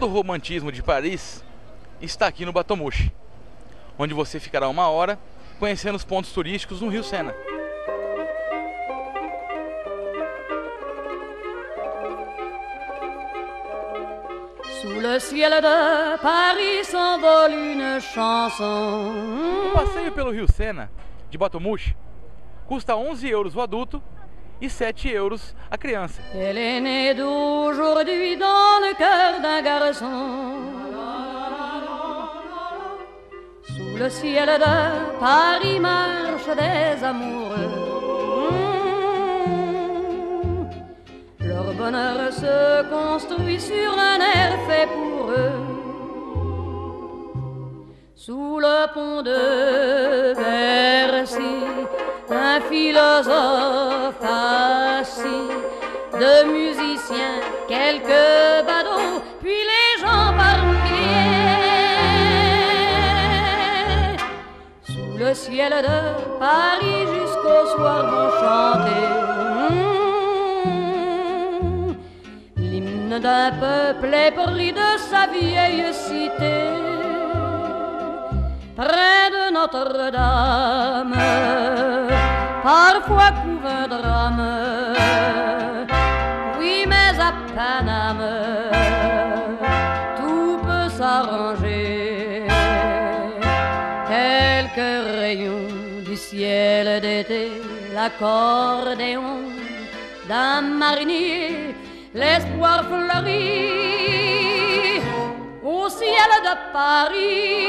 Todo o romantismo de Paris está aqui no Bateau Mouche, onde você ficará 1 hora conhecendo os pontos turísticos no Rio Sena. Sous le ciel de Paris s'envole une chanson. O passeio pelo Rio Sena de Bateau Mouche custa 11 euros o adulto e 7 euros a criança. Elle est née d'aujourd'hui dans le cœur d'un garçon. Sous le ciel de Paris marchent des amoureux. Leur bonheur se construit sur un air fait pour eux. Sous le pont de Bercy, un philosophe assis, de musiciens, quelques badauds, puis les gens par milliers. Sous le ciel de Paris jusqu'au soir vont chanter l'hymne d'un peuple épris de sa vieille cité. Près de Notre-Dame, parfois couve un drame. Oui, mais à Paname, tout peut s'arranger. Quelques rayons du ciel d'été, l'accordéon d'un marinier, l'espoir fleurit au ciel de Paris.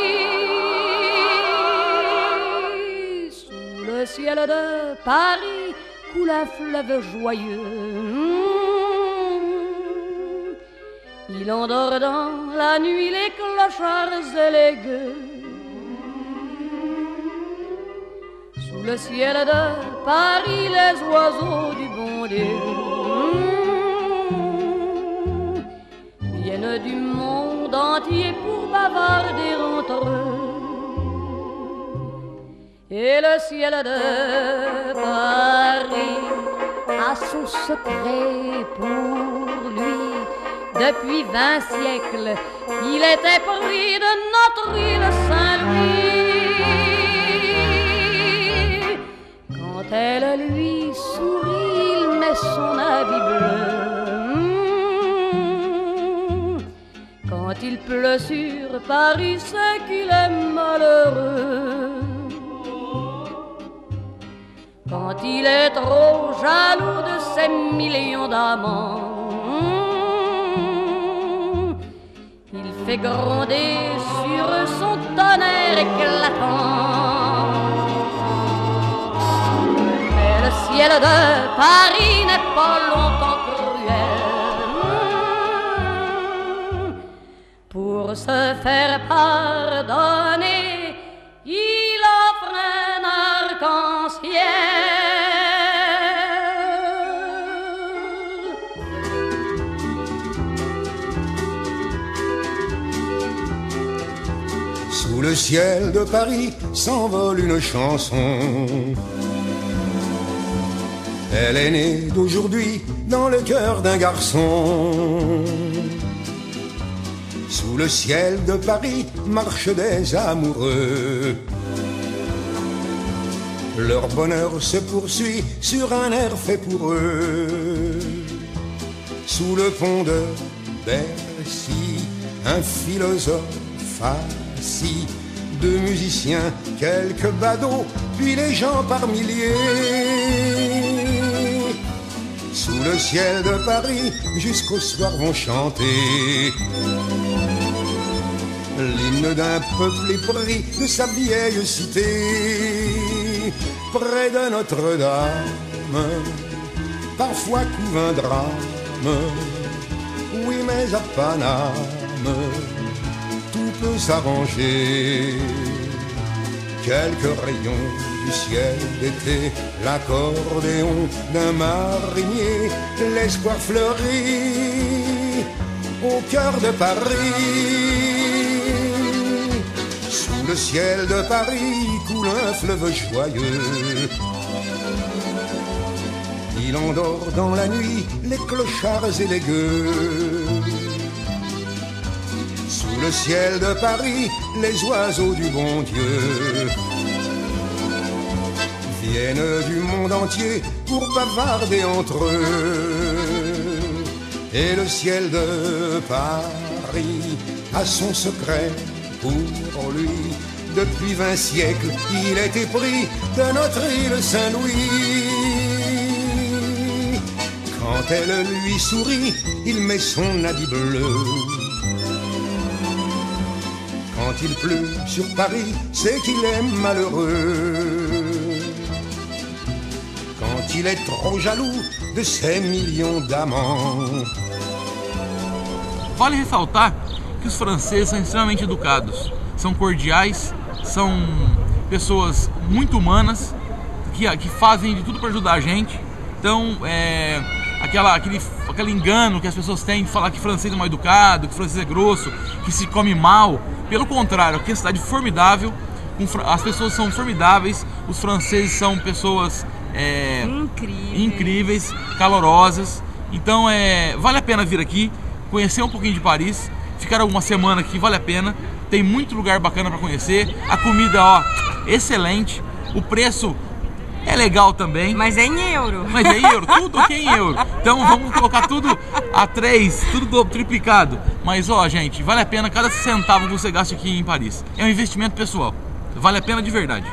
Le ciel de Paris coule un fleuve joyeux. Il endort dans la nuit les clochards et les gueux. Sous le ciel de Paris les oiseaux du bon Dieu viennent du monde entier pour bavarder entre eux. Et le ciel de Paris a son secret pour lui. Depuis 20 siècles, il était pris de notre île Saint-Louis. Quand elle lui sourit, il met son habit bleu. Quand il pleut sur Paris, c'est qu'il est malheureux. Quand il est trop jaloux de ses millions d'amants, il fait gronder sur son tonnerre éclatant. Mais le ciel de Paris n'est pas longtemps cruel. Pour se faire pardonner, il offre un arc-en-ciel. Sous le ciel de Paris s'envole une chanson. Elle est née d'aujourd'hui dans le cœur d'un garçon. Sous le ciel de Paris marchent des amoureux. Leur bonheur se poursuit sur un air fait pour eux. Sous le pont de Bercy, un philosophe assis, deux musiciens, quelques badauds, puis les gens par milliers. Sous le ciel de Paris, jusqu'au soir vont chanter l'hymne d'un peuple épris de sa vieille cité. Près de Notre-Dame, parfois couve un drame. Oui, mais à Paname, tout peut s'arranger. Quelques rayons du ciel d'été, l'accordéon d'un marinier, l'espoir fleurit au cœur de Paris. Sous le ciel de Paris coule un fleuve joyeux. Il endort dans la nuit les clochards et les gueux. le ciel de Paris, les oiseaux du bon Dieu viennent du monde entier pour bavarder entre eux. Et le ciel de Paris a son secret pour lui. Depuis 20 siècles, il est épris de notre île Saint-Louis. Quand elle lui sourit, il met son habit bleu. Quand il pleut sur Paris, c'est qu'il est malheureux. Quand il est trop jaloux de ses millions d'amants. Vale ressaltar que os franceses são extremamente educados, são cordiais, são pessoas muito humanas, que fazem de tudo para ajudar a gente. Então, aquele engano que as pessoas têm de falar que francês é mal educado, que francês é grosso, que se come mal. Pelo contrário, aqui é uma cidade formidável, as pessoas são formidáveis, os franceses são pessoas incríveis, calorosas. Então, vale a pena vir aqui, conhecer um pouquinho de Paris, ficar alguma semana aqui, vale a pena. Tem muito lugar bacana para conhecer, a comida, ó, excelente, o preço é legal também. Mas é em euro. Mas é em euro, tudo aqui é em euro. Então vamos colocar tudo a 3, tudo triplicado. Mas ó, gente, vale a pena cada centavo que você gasta aqui em Paris. É um investimento pessoal, vale a pena de verdade.